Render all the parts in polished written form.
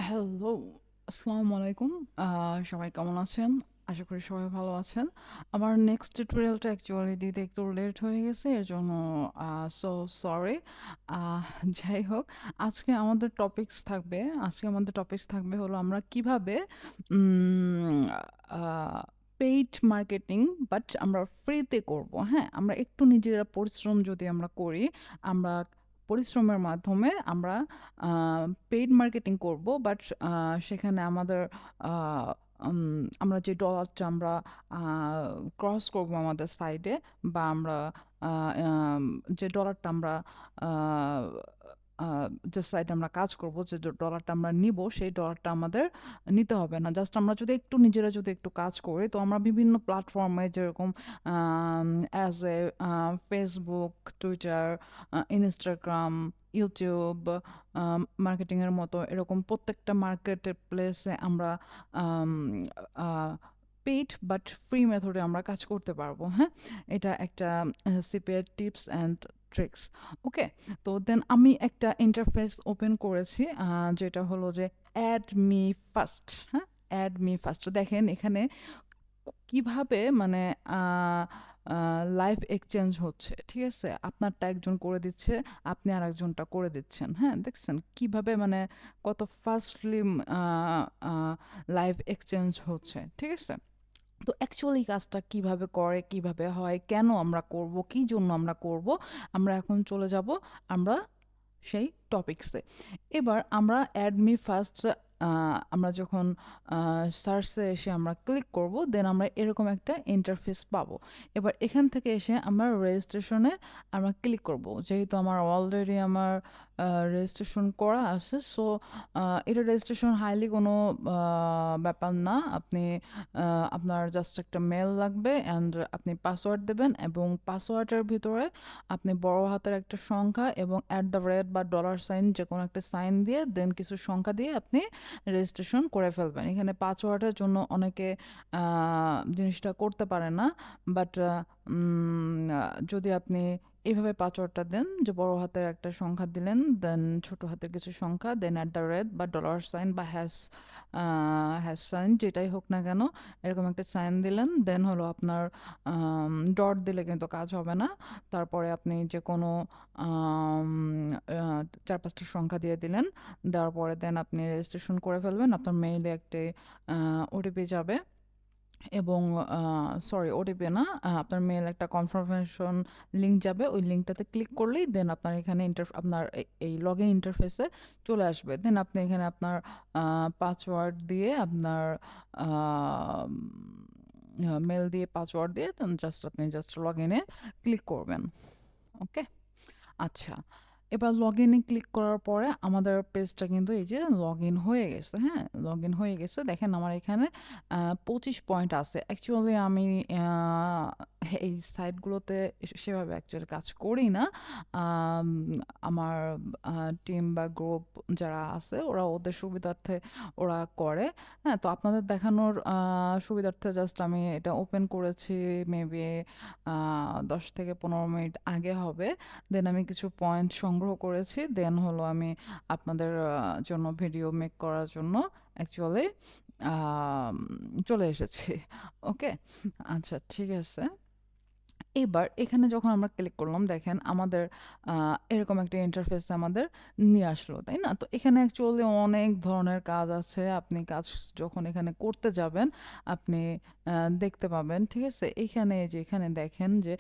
Hello, আসসালামু আলাইকুম। সবাই কেমন আছেন? আশা করি সবাই ভালো আছেন। আমার নেক্সট টিউটোরিয়ালটা অ্যাকচুয়ালি দিতে একটু লেট হয়ে গেছে। এর জন্য সো সরি। আহ যাই হোক, আজকে আমাদের টপিকস থাকবে হলো আমরা কিভাবে উম আ পেইড মার্কেটিং বাট আমরা ফ্রিতে করব, হ্যাঁ? আমরা একটু নিজেরা পরিশ্রম যদি আমরা করি, আমরা পরিশ্রমের মাধ্যমে আমরা পেইড মার্কেটিং করব বাট সেখানে আমাদের আহ, আমরা যে ডলারটা আমরা ক্রস করব আমাদের সাইডে বা আমরা যে ডলারটা আমরা আহ, যে সাইডে আমরা কাজ করব, যে ডলারটা আমরা নিব, সেই ডলারটা আমাদের নিতে হবে না। জাস্ট আমরা যদি একটু নিজেরা যদি একটু কাজ করি, তো আমরা বিভিন্ন প্ল্যাটফর্মে যেরকম as a Facebook, Twitter, Instagram, YouTube, মার্কেটিংয়ের মতো এরকম প্রত্যেকটা মার্কেট প্লেসে আমরা পেইড বাট ফ্রি মেথডে আমরা কাজ করতে পারবো, হ্যাঁ? এটা একটা সিপিএর টিপস অ্যান্ড ট্রিক্স। ওকে, তো দেন আমি একটা ইন্টারফেস ওপেন করেছি, যেটা হলো যে অ্যাড মি ফার্স্ট। হ্যাঁ, অ্যাড মি ফার্স্ট দেখেন এখানে কিভাবে মানে লাইফ এক্সচেঞ্জ হচ্ছে, ঠিক আছে? আপনারটা একজন করে দিচ্ছে, আপনি আর একজনটা করে দিচ্ছেন, হ্যাঁ? দেখছেন কিভাবে মানে কত ফাস্টলি লাইফ এক্সচেঞ্জ হচ্ছে, ঠিক আছে? তো অ্যাকচুয়ালি কাজটা কিভাবে করে, কিভাবে হয়, কেন আমরা করব, কি জন্য আমরা করব, আমরা এখন চলে যাব আমরা সেই টপিকসে। এবার আমরা অ্যাডমি ফার্স্ট আমরা যখন সার্চে এসে আমরা ক্লিক করব, দেন আমরা এরকম একটা ইন্টারফেস পাবো। এবার এখান থেকে এসে আমরা রেজিস্ট্রেশনে আমরা ক্লিক করব। যেহেতু আমার অলরেডি আমার রেজিস্ট্রেশন করা আছে, সো এটা রেজিস্ট্রেশন হাইলি কোনো ব্যাপার না। আপনি আপনার জাস্ট একটা মেল লাগবে অ্যান্ড আপনি পাসওয়ার্ড দেবেন, এবং পাসওয়ার্ডের ভিতরে আপনি বড় হাতের একটা সংখ্যা এবং @ বা $সাইন যে কোনো একটা সাইন দিয়ে দেন কিছু সংখ্যা দিয়ে আপনি রেজিস্ট্রেশন করে ফেলবেন। এখানে পাসওয়ার্ডের জন্য অনেকে জিনিসটা করতে পারে না, বাট যদি আপনি এইভাবে পাসওয়ার্ডটা দেন, যে বড় হাতের একটা সংখ্যা দিলেন, দেন ছোট হাতের কিছু সংখ্যা, দেন @ বা $সাইন বা হ্যাশ সাইন যেটাই হোক না কেন, এরকম একটা সাইন দিলেন, দেন হলো আপনার ডট দিলে কিন্তু কাজ হবে না। তারপরে আপনি যে কোনো আম, 4-5টা সংখ্যা দিয়ে দিলেন, দেওয়ার পরে দেন আপনি রেজিস্ট্রেশন করে ফেলবেন। আপনার মেইলে একটি ওটিপি যাবে, এবং সরি ওটিপি না, আপনার মেইল একটা কনফার্মেশন লিঙ্ক যাবে। ওই লিঙ্কটাতে ক্লিক করলেই দেন আপনার এখানে আপনার এই লগ ইন ইন্টারফেসে চলে আসবে। দেন আপনি এখানে আপনার পাসওয়ার্ড দিয়ে আপনার মেল দিয়ে পাসওয়ার্ড দিয়ে দেন আপনি লগ ইনে ক্লিক করবেন। ওকে, আচ্ছা। এবার লগইনে ক্লিক করার পরে আমাদের পেজটা কিন্তু এই যে লগইন হয়ে গেছে, হ্যাঁ? লগইন হয়ে গেছে। দেখেন আমার এখানে 25 পয়েন্ট আছে। অ্যাকচুয়ালি আমি এই সাইটগুলোতে সেভাবে অ্যাকচুয়ালি কাজ করি না। আম আমার টিম বা গ্রুপ যারা আছে ওরা ওদের সুবিধার্থে ওরা করে। হ্যাঁ? তো আপনাদের দেখানোর সুবিধার্থে জাস্ট আমি এটা ওপেন করেছি, মেবি 10 থেকে 15 মিনিট আগে হবে। দেন আমি কিছু পয়েন্ট সংগ্রহ করেছি। দেন হলো আমি আপনাদের জন্য ভিডিও মেক করার জন্য অ্যাকচুয়ালি চলে এসেছি। ওকে, আচ্ছা ঠিক আছে। এবার এখানে যখন আমরা ক্লিক করলাম, দেখেন আমাদের এরকম একটা ইন্টারফেস আমাদের নিয়ে আসলো, তাই না? তো এখানে অ্যাকচুয়ালি অনেক ধরনের কাজ আছে। আপনি কাজ যখন এখানে করতে যাবেন, আপনি দেখতে পাবেন, ঠিক আছে? এইখানে এই যে এখানে দেখেন যে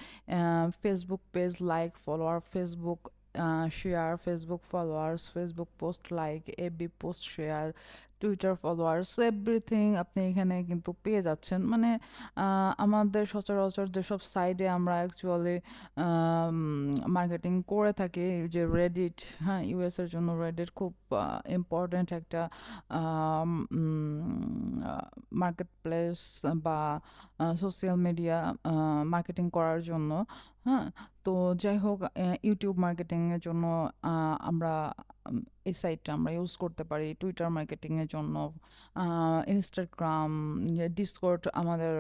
Facebook page like, follower, Facebook share, Facebook followers, Facebook post like, FB post share, Twitter followers, everything আপনি এখানে কিন্তু পেয়ে যাচ্ছেন। মানে আমাদের সচরাচর যেসব সাইডে আমরা অ্যাকচুয়ালি মার্কেটিং করে থাকি, যে রেডিট, হ্যাঁ, ইউএসের জন্য রেডিট খুব ইম্পর্ট্যান্ট একটা মার্কেট প্লেস বা সোশ্যাল মিডিয়া মার্কেটিং করার জন্য, হ্যাঁ? তো যাই হোক, ইউটিউব মার্কেটিংয়ের জন্য আমরা এই সাইটটা আমরা ইউজ করতে পারি টুইটার মার্কেটিংয়ের জন্য, ইনস্টাগ্রাম, ডিসকর্ড আমাদের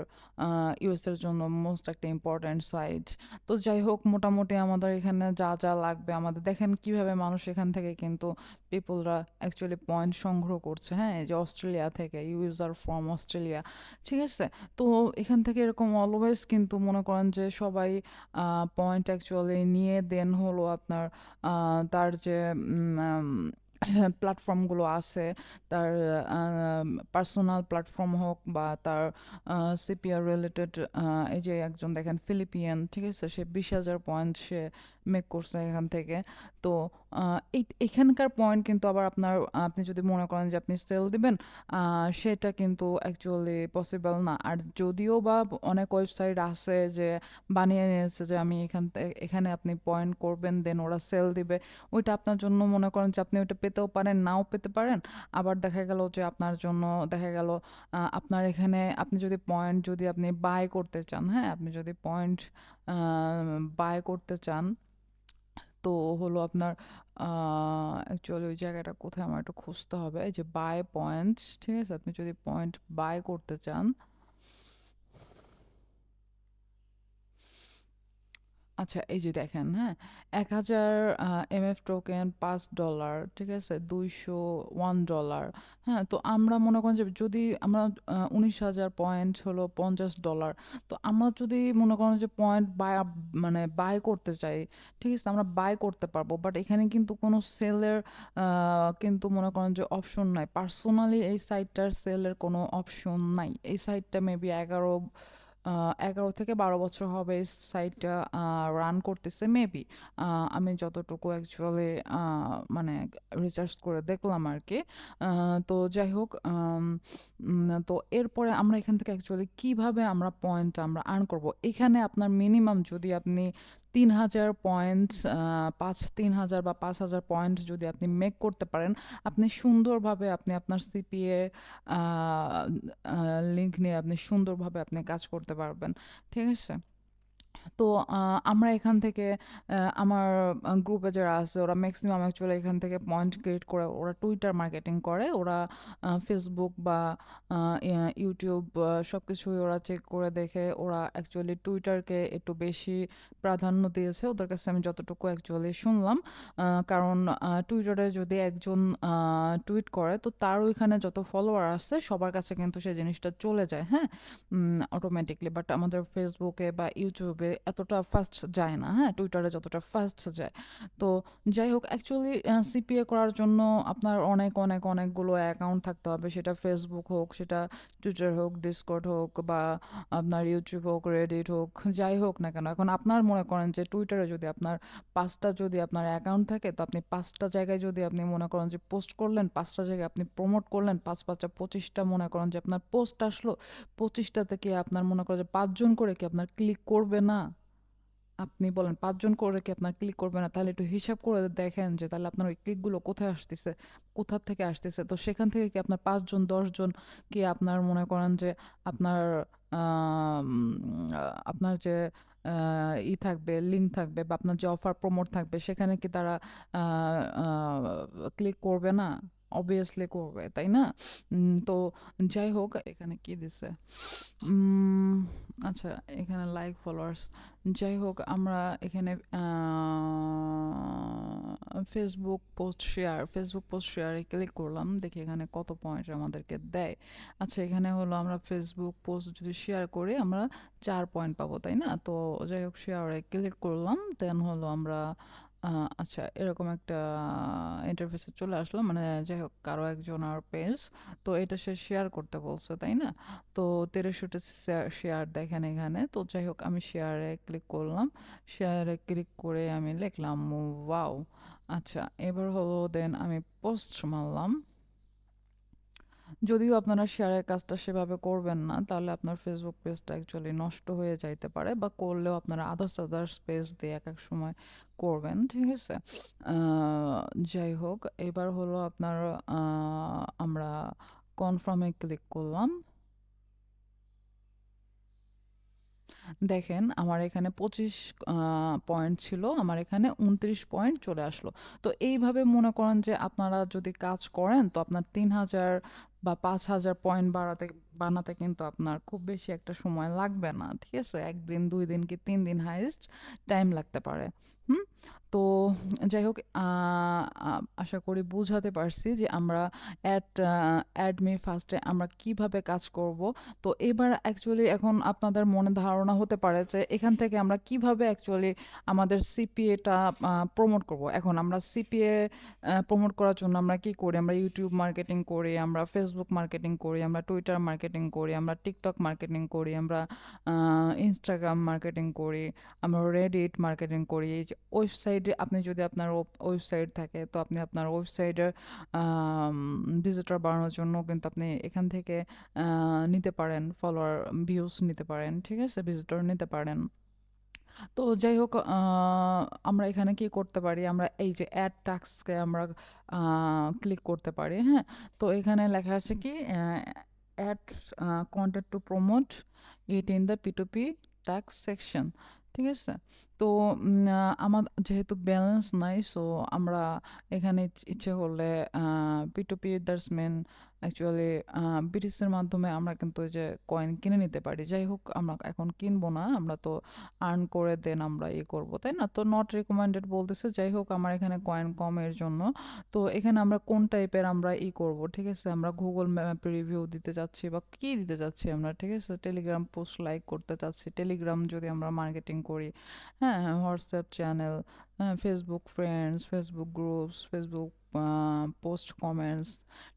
ইউএসের জন্য মোস্ট একটা ইম্পর্ট্যান্ট সাইট। তো যাই হোক, মোটামুটি আমাদের এখানে যা যা লাগবে, আমাদের দেখেন কিভাবে মানুষ এখান থেকে কিন্তু পিপলরা অ্যাকচুয়ালি পয়েন্ট সংগ্রহ করছে, হ্যাঁ, এই যে অস্ট্রেলিয়া থেকে, ইউজার ফ্রম অস্ট্রেলিয়া, ঠিক আছে। তো এখান থেকে এরকম অলওয়েজ কিন্তু মনে করেন যে সবাই পয়েন্ট অ্যাকচুয়ালি নিয়ে দেন হলো আপনার তার যে প্ল্যাটফর্মগুলো আছে, তার পার্সোনাল প্ল্যাটফর্ম হোক বা তার সিপিআর রিলেটেড, এই যে একজন দেখেন ফিলিপিয়ান, ঠিক আছে, সে 20,000 পয়েন্ট সে মেক করছে এখান থেকে। তো এখানকার পয়েন্ট কিন্তু আবার আপনি যদি মনে করেন যে আপনি সেল দিবেন, সেটা কিন্তু অ্যাকচুয়ালি পসিবল না। আর যদিও বা অনেক ওয়েবসাইট আছে যে বানিয়ে নিয়েছে যে আমি এখানে আপনি পয়েন্ট করবেন দেন ওরা সেল দিবে, ওইটা আপনার জন্য মনে করেন যে আপনি ওইটা পেতেও পারেন, নাও পেতে পারেন। আবার দেখা গেল যে আপনার জন্য দেখা গেল আপনার এখানে আপনি যদি পয়েন্ট যদি আপনি বাই করতে চান, হ্যাঁ, আপনি যদি পয়েন্ট বাই করতে চান, তো হলো আপনার অ্যাকচুয়ালি ওই জায়গাটা কোথায় আমার একটু খুঁজতে হবে, এই যে বাই পয়েন্টস, ঠিক আছে, আপনি যদি পয়েন্ট বাই করতে চান, আচ্ছা এই যে দেখেন, হ্যাঁ, 1,000 এমএফ টোকেন $5, ঠিক আছে, 201 ডলার। হ্যাঁ, তো আমরা মনে করেন যে যদি আমরা 19,000 পয়েন্ট হলো $50, তো আমরা যদি মনে করেন যে পয়েন্ট মানে বাই করতে চাই, ঠিক আছে, আমরা বাই করতে পারবো, বাট এখানে কিন্তু কোনো সেলের কিন্তু মনে করেন যে অপশন নাই। পার্সোনালি এই সাইটটার সেলের কোনো অপশন নাই। এই সাইটটা মেবি 11 থেকে 12 বছর হবে এই সাইটটা রান করতেছে মেবি, আমি যতটুকু অ্যাকচুয়ালি মানে রিসার্চ করে দেখলাম আর কি। তো যাই হোক, তো এরপরে আমরা এখান থেকে অ্যাকচুয়ালি কিভাবে আমরা পয়েন্ট আমরা আর্ন করব, এখানে আপনার মিনিমাম যদি আপনি 3,000 পয়েন্ট, 3,000 বা 5,000 পয়েন্ট যদি আপনি মেক করতে পারেন, আপনি সুন্দরভাবে আপনি আপনার সিপিএ লিঙ্ক নিয়ে আপনি সুন্দরভাবে আপনি কাজ করতে পারবেন, ঠিক আছে। তো আমরা এখান থেকে আমার গ্রুপে যারা আছে ওরা ম্যাক্সিমাম অ্যাকচুয়ালি এখান থেকে পয়েন্ট ক্রিয়েট করে ওরা টুইটার মার্কেটিং করে, ওরা ফেসবুক বা ইউটিউব সব কিছুই ওরা চেক করে দেখে ওরা অ্যাকচুয়ালি টুইটারকে একটু বেশি প্রাধান্য দিয়েছে ওদের কাছে, আমি যতটুকু অ্যাকচুয়ালি শুনলাম। কারণ টুইটারে যদি একজন টুইট করে তো তার ওইখানে যত ফলোয়ার আছে সবার কাছে কিন্তু সেই জিনিসটা চলে যায়, হ্যাঁ, অটোমেটিকলি। বাট আমাদের ফেসবুকে বা ইউটিউবে এতটা ফাস্ট যায় না, হ্যাঁ, টুইটারে যতটা ফাস্ট যায়। তো যাই হোক, অ্যাকচুয়ালি সিপিএ করার জন্য আপনার অনেক অনেক অনেকগুলো অ্যাকাউন্ট থাকতে হবে, সেটা ফেসবুক হোক, সেটা টুইটার হোক, ডিসকর্ড হোক, বা আপনার ইউটিউব হোক, রেডিট হোক, যাই হোক না কেন। এখন আপনার মনে করেন যে টুইটারে যদি আপনার 5টা যদি আপনার অ্যাকাউন্ট থাকে, তো আপনি 5টা জায়গায় যদি আপনি মনে করেন যে পোস্ট করলেন, 5টা জায়গায় আপনি প্রমোট করলেন, 5 5 25টা মনে করেন যে আপনার পোস্ট আসলো, 25টা থেকে আপনার মনে করেন যে 5 জন করে কি আপনার ক্লিক করবে না? আপনি বলেন 5 জন করে কি আপনার ক্লিক করবে না? তাহলে একটু হিসাব করে দেখেন যে তাহলে আপনার ওই ক্লিকগুলো কোথায় আসতেছে, কোথা থেকে আসতেছে। তো সেখান থেকে কি আপনার 5 জন 10 জন কি আপনার মনে করেন যে আপনার আপনার যে থাকবে, লিঙ্ক থাকবে বা আপনার যে অফার প্রমোট থাকবে সেখানে কি তারা ক্লিক করবে না? অবভিয়াসলি করবে, তাই না? তো যাই হোক, এখানে কি দিছে, উম, আচ্ছা, এখানে লাইক ফলোয়ার্স, যাই হোক, আমরা এখানে ফেসবুক পোস্ট শেয়ারে ক্লিক করলাম, দেখি এখানে কত পয়েন্ট আমাদেরকে দেয়। আচ্ছা, এখানে হলো আমরা ফেসবুক পোস্ট যদি শেয়ার করি আমরা 4 পয়েন্ট পাবো, তাই না? তো যাই হোক, শেয়ারে ক্লিক করলাম, দেন হলো আমরা আচ্ছা এরকম একটা ইন্টারফেসে চলে আসলাম, মানে যাই হোক কারো একজন আর পেজ, তো এটা সে শেয়ার করতে বলছে, তাই না? তো 1300টা শেয়ার দেখেন এখানে। তো যাই হোক, আমি শেয়ারে ক্লিক করলাম, শেয়ারে ক্লিক করে আমি লিখলাম ওয়াও। আচ্ছা, এবার হলো দেন আমি পোস্ট মারলাম। যদিও আপনারা শেয়ারের কাজটা সেভাবে করবেন না, তাহলে আপনার ফেসবুক পেজটা অ্যাকচুয়ালি নষ্ট হয়ে যাইতে পারে, বা করলেও আপনারা আদার্স পেজ দিয়ে এক এক সময় করবেন, ঠিক আছে। যাই হোক, এবার হলো আপনার আমরা কনফার্মে ক্লিক করলাম। দেখেন আমার এখানে 25 পয়েন্ট ছিল, আমার এখানে 29 পয়েন্ট চলে আসলো। তো এইভাবে মনে করেন যে আপনারা যদি কাজ করেন তো আপনার 3000 বা 5000 পয়েন্ট বানাতে কিন্তু আপনার খুব বেশি একটা সময় লাগবে না, ঠিক আছে? 1 দিন 2 দিন কি 3 দিন হাইয়েস্ট টাইম লাগতে পারে। হুম। তো যাই হোক, আশা করি বুঝাতে পারছি যে আমরা অ্যাডমি ফার্স্টে আমরা কিভাবে কাজ করব। তো এবার অ্যাকচুয়ালি এখন আপনাদের মনে ধারণা হতে পারে যে এখান থেকে আমরা কিভাবে অ্যাকচুয়ালি আমাদের সিপিএটা প্রমোট করব। এখন আমরা সিপিএ প্রমোট করার জন্য আমরা কি করি? আমরা ইউটিউব মার্কেটিং করি, আমরা ফেসবুক মার্কেটিং করি, আমরা টুইটার মার্কেটিং করি, আমরা টিকটক মার্কেটিং করি, আমরা ইনস্টাগ্রাম মার্কেটিং করি, আমরা রেডিট মার্কেটিং করি। এই যে ওয়েবসাইটে আপনি যদি আপনার ওয়েবসাইট থাকে তো আপনি আপনার ওয়েবসাইটের ভিজিটর বাড়ানোর জন্য কিন্তু আপনি এখান থেকে নিতে পারেন, ফলোয়ার ভিউজ নিতে পারেন, ঠিক আছে? ভিজিটর নিতে পারেন। তো যাই হোক, আমরা এখানে কি করতে পারি? আমরা এই যে অ্যাড টাস্কে আমরা ক্লিক করতে পারি, হ্যাঁ? তো এখানে লেখা আছে কি add content to promote it in the P2P task section, ঠিক আছে? তো আমার যেহেতু ব্যালেন্স নাই, সো আমরা এখানে ইচ্ছে করলে P2P দ্যাটস মিন অ্যাকচুয়ালি বিটিসির মাধ্যমে আমরা কিন্তু ওই যে কয়েন কিনে নিতে পারি। যাই হোক, আমরা এখন কিনবো না, আমরা তো আর্ন করে দেন আমরা করব, তাই না? তো নট রিকমেন্ডেড বলতেছে। যাই হোক, আমার এখানে কয়েন কম এর জন্য। তো এখানে আমরা কোন টাইপের আমরা করব, ঠিক আছে? আমরা গুগল ম্যাপ রিভিউ দিতে চাচ্ছি বা কি দিতে চাচ্ছি আমরা, ঠিক আছে? টেলিগ্রাম পোস্ট লাইক করতে চাচ্ছি, টেলিগ্রাম যদি আমরা মার্কেটিং করি, হ্যাঁ, হোয়াটসঅ্যাপ চ্যানেল, হ্যাঁ, Facebook friends, Facebook groups, Facebook post comments,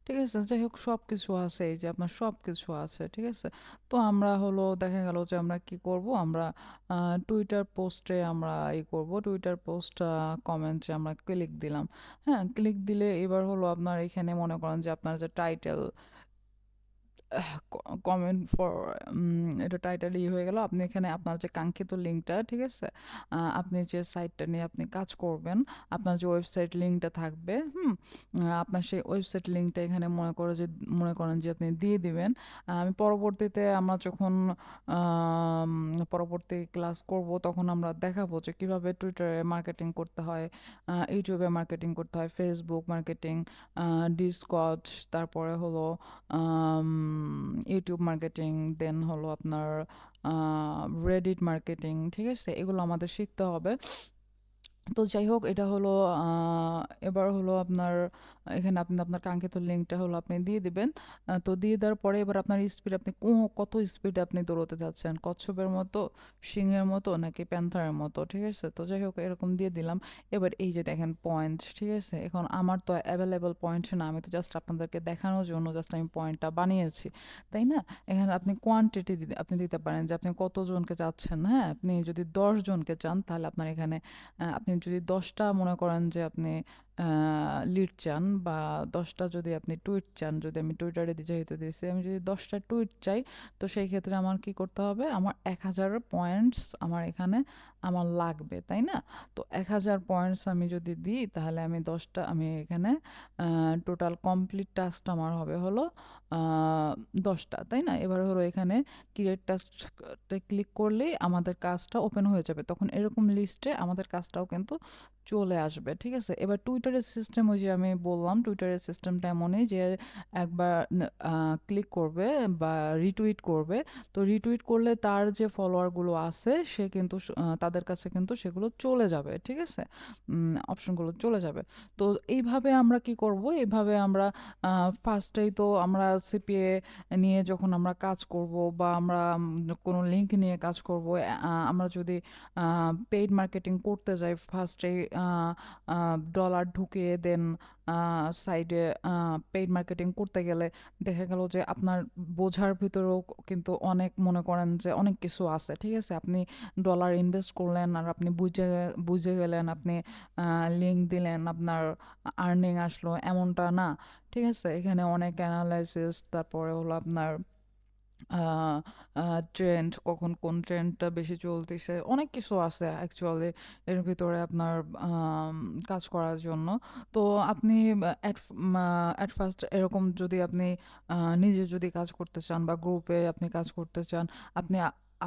ঠিক আছে? যাই হোক, সব কিছু আছে, এই যে আপনার সব কিছু আছে, ঠিক আছে? তো আমরা হলো দেখা গেল যে আমরা কি করব, আমরা টুইটার পোস্টে আমরা করব, টুইটার পোস্ট কমেন্টে আমরা ক্লিক দিলাম। হ্যাঁ, ক্লিক দিলে এবার হলো আপনার এখানে মনে করেন যে আপনার যে টাইটেল কমেন্ট ফর, এটা টাইটেল হয়ে গেল। আপনি এখানে আপনার যে কাঙ্ক্ষিত লিঙ্কটা, ঠিক আছে? আপনি যে সাইটটা নিয়ে আপনি কাজ করবেন, আপনার যে ওয়েবসাইট লিঙ্কটা থাকবে, আপনার সেই ওয়েবসাইট লিঙ্কটা এখানে মনে করেন যে আপনি দিয়ে দিবেন। আমি পরবর্তীতে আমরা যখন আম, পরবর্তী ক্লাস করব তখন আমরা দেখাবো যে কিভাবে টুইটারে মার্কেটিং করতে হয়, ইউটিউবে মার্কেটিং করতে হয়, ফেসবুক মার্কেটিং, ডিসকর্ড, তারপরে হলো ইউটিউব মার্কেটিং, দেন হলো আপনার রেডিট মার্কেটিং, ঠিক আছে? এগুলো আমাদের শিখতে হবে। তো যাই হোক, এটা হলো এবার হলো আপনার এখানে আপনি আপনার কাঙ্ক্ষিত লিঙ্কটা হলো আপনি দিয়ে দিবেন। তো দিয়ে দেওয়ার পরে এবার আপনার স্পিড, আপনি কত স্পিডে আপনি দৌড়তে চাচ্ছেন, কচ্ছপের মতো, সিংহের মতো, নাকি প্যান্থারের মতো, ঠিক আছে? তো যাই হোক, এরকম দিয়ে দিলাম। এবার এই যে দেখেন পয়েন্ট, ঠিক আছে? এখন আমার তো অ্যাভেলেবল পয়েন্ট না, আমি তো জাস্ট আপনাদেরকে দেখানোর জন্য জাস্ট আমি পয়েন্টটা বানিয়েছি, তাই না? এখানে আপনি কোয়ান্টিটি আপনি দিতে পারেন যে আপনি কতজনকে চাচ্ছেন, হ্যাঁ? আপনি যদি 10 জনকে চান তাহলে আপনার এখানে আপনি যদি 10টা মনে করেন যে আপনি লিড চান, বা 10টা যদি আপনি টুইট চান, যদি আমি টুইটারে যেহেতু দিয়েছি, আমি যদি 10টা টুইট চাই, তো সেই ক্ষেত্রে আমার কি করতে হবে? আমার 1000 পয়েন্টস আমার এখানে আমার লাগবে, তাই না? তো 1000 পয়েন্টস আমি যদি দিই তাহলে আমি এখানে টোটাল কমপ্লিট টাস্কটা আমার হবে হলো 10টা, তাই না? এবার হলো এখানে ক্রিয়েট টাস্কটা ক্লিক করলেই আমাদের কাজটা ওপেন হয়ে যাবে, তখন এরকম লিস্টে আমাদের কাজটাও কিন্তু চলে আসবে, ঠিক আছে? এবার টুইটারের সিস্টেম, ওই যে আমি বললাম, টুইটারের সিস্টেমটা এমনই যে একবার ক্লিক করবে বা রিটুইট করবে, তো রিটুইট করলে তার যে ফলোয়ারগুলো আছে সে কিন্তু তাদের কাছে কিন্তু সেগুলো চলে যাবে, ঠিক আছে? অপশনগুলো চলে যাবে। তো এইভাবে আমরা কি করব, এইভাবে আমরা ফার্স্টেই তো আমরা সিপিএ নিয়ে যখন আমরা কাজ করব, বা আমরা কোনো লিঙ্ক নিয়ে কাজ করব, আমরা যদি পেইড মার্কেটিং করতে যাই, ফার্স্টে ডলার ঢুকিয়ে দেন সাইডে পেইড মার্কেটিং করতে গেলে দেখা গেল যে আপনার বোঝার ভিতরেও কিন্তু অনেক মনে করেন যে অনেক কিছু আছে, ঠিক আছে? আপনি ডলার ইনভেস্ট করলেন আর আপনি বুঝে বুঝে গেলেন, আপনি লিঙ্ক দিলেন, আপনার আর্নিং আসলো, এমনটা না, ঠিক আছে? এখানে অনেক অ্যানালাইসিস, তারপরে হলো আপনার ট্রেন্ড, কখন কোন ট্রেন্ডটা বেশি চলতেছে, অনেক কিছু আছে অ্যাকচুয়ালি এর ভিতরে আপনার কাজ করার জন্য। তো আপনি অ্যাট ফার্স্ট এরকম যদি আপনি নিজে যদি কাজ করতে চান বা গ্রুপে আপনি কাজ করতে চান, আপনি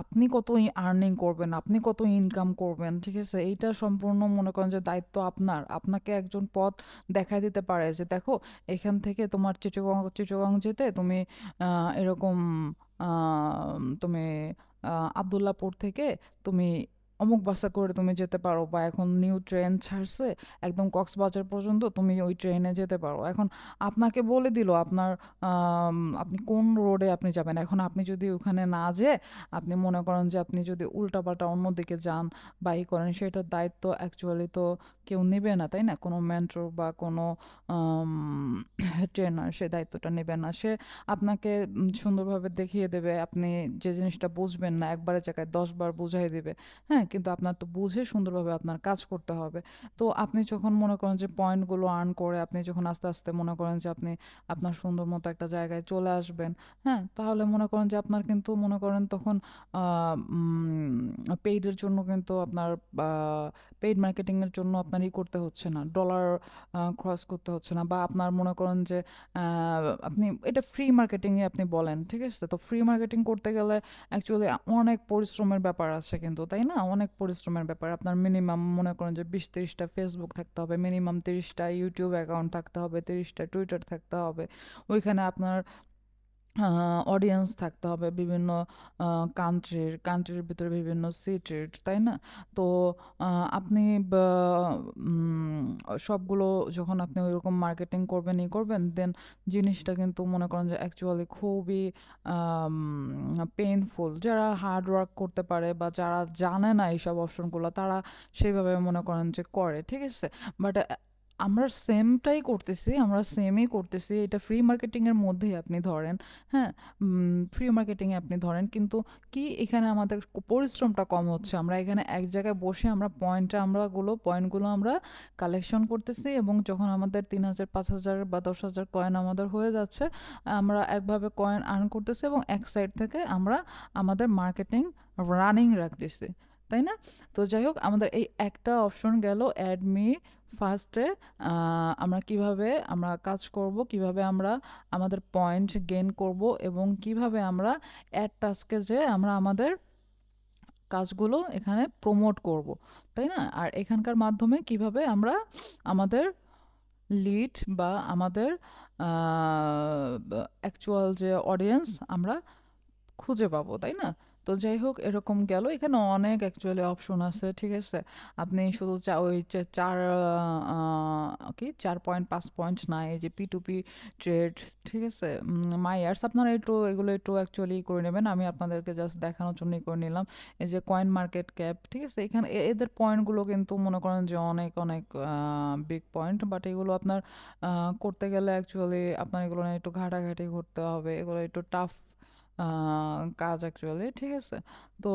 আপনি কত আর্নিং করবেন, আপনি কত ইনকাম করবেন, ঠিক আছে? এইটা সম্পূর্ণ মনে করেন যে দায়িত্ব আপনার। আপনাকে একজন পথ দেখায় দিতে পারে যে দেখো এখান থেকে তোমার চিটাগং যেতে তুমি এরকম তুমি আবদুল্লাপুর থেকে তুমি অমুক বাসে করে তুমি যেতে পারো, বা এখন নিউ ট্রেন ছাড়ছে একদম কক্সবাজার পর্যন্ত, তুমি ওই ট্রেনে যেতে পারো। এখন আপনাকে বলে দিল আপনার আপনি কোন রোডে আপনি যাবেন। এখন আপনি যদি ওখানে না যেয়ে আপনি মনে করেন যে আপনি যদি উল্টাপাল্টা অন্যদিকে যান বা ই করেন, সেটার দায়িত্ব অ্যাকচুয়ালি তো কেউ নেবে না, তাই না? কোনো মেন্টর বা কোনো ট্রেনার সে দায়িত্বটা নেবে না। সে আপনাকে সুন্দরভাবে দেখিয়ে দেবে, আপনি যে জিনিসটা বুঝবেন না একবারের জায়গায় 10 বার বুঝাই দিবে। হ্যাঁ, কিন্তু আপনার তো বুঝে সুন্দরভাবে আপনার কাজ করতে হবে। তো আপনি যখন মনে করেন যে পয়েন্টগুলো আর্ন করে আপনি যখন আস্তে আস্তে মনে করেন যে আপনি আপনার সুন্দর মতো একটা জায়গায় চলে আসবেন, হ্যাঁ, তাহলে মনে করেন যে আপনার কিন্তু মনে করেন তখন পেইডের জন্য কিন্তু আপনার পেইড মার্কেটিংয়ের জন্য আপনার ই করতে হচ্ছে না, ডলার খরচ করতে হচ্ছে না, বা আপনার মনে করেন যে আপনি এটা ফ্রি মার্কেটিংয়ে আপনি বলেন, ঠিক আছে? তো ফ্রি মার্কেটিং করতে গেলে অ্যাকচুয়ালি অনেক পরিশ্রমের ব্যাপার আছে কিন্তু, তাই না? অনেক পরিশ্রমের ব্যাপার। আপনার মিনিমাম মনে করেন যে 20-30টা ফেসবুক থাকতে হবে, মিনিমাম 30টা ইউটিউব অ্যাকাউন্ট থাকতে হবে, 30টা টুইটার থাকতে হবে। ওইখানে আপনার অডিয়েন্স থাকতে হবে বিভিন্ন কান্ট্রির ভিতরে বিভিন্ন সিটির, তাই না? তো আপনি সবগুলো যখন আপনি ওইরকম মার্কেটিং করবেন করবেন, দেন জিনিসটা কিন্তু মনে করেন যে অ্যাকচুয়ালি খুবই পেইনফুল। যারা হার্ড ওয়ার্ক করতে পারে বা যারা জানে না এইসব অপশনগুলো, তারা সেইভাবে মনে করেন যে করে, ঠিক আছে? বাট আমরা সেমটাই করতেছি, আমরা সেমই করতেছি, এটা ফ্রি মার্কেটিংয়ের মধ্যেই আপনি ধরেন। হ্যাঁ, ফ্রি মার্কেটিংয়ে আপনি ধরেন, কিন্তু কি এখানে আমাদের পরিশ্রমটা কম হচ্ছে। আমরা এখানে এক জায়গায় বসে আমরা পয়েন্টগুলো আমরা কালেকশন করতেছি, এবং যখন আমাদের 3,000 5,000 বা 10,000 কয়েন আমাদের হয়ে যাচ্ছে, আমরা একভাবে কয়েন আর্ন করতেছি এবং এক সাইড থেকে আমরা আমাদের মার্কেটিং রানিং রাখতেছি, তাই না? তো যাই হোক, আমাদের এই একটা অপশন গেল অ্যাডমি ফার্স্টে। আমরা কিভাবে আমরা কাজ করব, কিভাবে আমরা আমাদের পয়েন্ট গেইন করব, এবং কিভাবে আমরা অ্যাড টাস্কে যে আমরা আমাদের কাজগুলো এখানে প্রমোট করব, তাই না? আর এখানকার মাধ্যমে কিভাবে আমরা আমাদের লিড বা আমাদের অ্যাকচুয়াল যে অডিয়েন্স আমরা খুঁজে পাবো, তাই না? তো যাই হোক, এরকম গেল। এখানে অনেক অ্যাকচুয়ালি অপশন আছে, ঠিক আছে? আপনি শুধু ওই চার কি 4.5 পয়েন্ট না, এই যে P2P ট্রেড, ঠিক আছে? মাই ইয়ার্স, আপনারা এগুলো একটু অ্যাকচুয়ালি করে নেবেন। আমি আপনাদেরকে জাস্ট দেখানোর জন্যই করে নিলাম। এই যে কয়েন মার্কেট ক্যাপ, ঠিক আছে? এখানে এদের পয়েন্টগুলো কিন্তু মনে করেন যে অনেক অনেক বিগ পয়েন্ট, বাট এগুলো আপনার করতে গেলে অ্যাকচুয়ালি আপনার এগুলো নিয়ে একটু ঘাটাঘাটি করতে হবে, এগুলো একটু টাফ কাজ অ্যাকচুয়ালি, ঠিক আছে? তো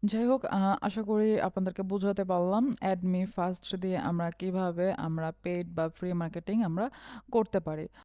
যাই হোক, আশা করি আপনাদেরকে বোঝাতে পারলাম অ্যাডমি ফার্স্ট দিয়ে আমরা কিভাবে আমরা পেইড বা ফ্রি মার্কেটিং আমরা করতে পারি।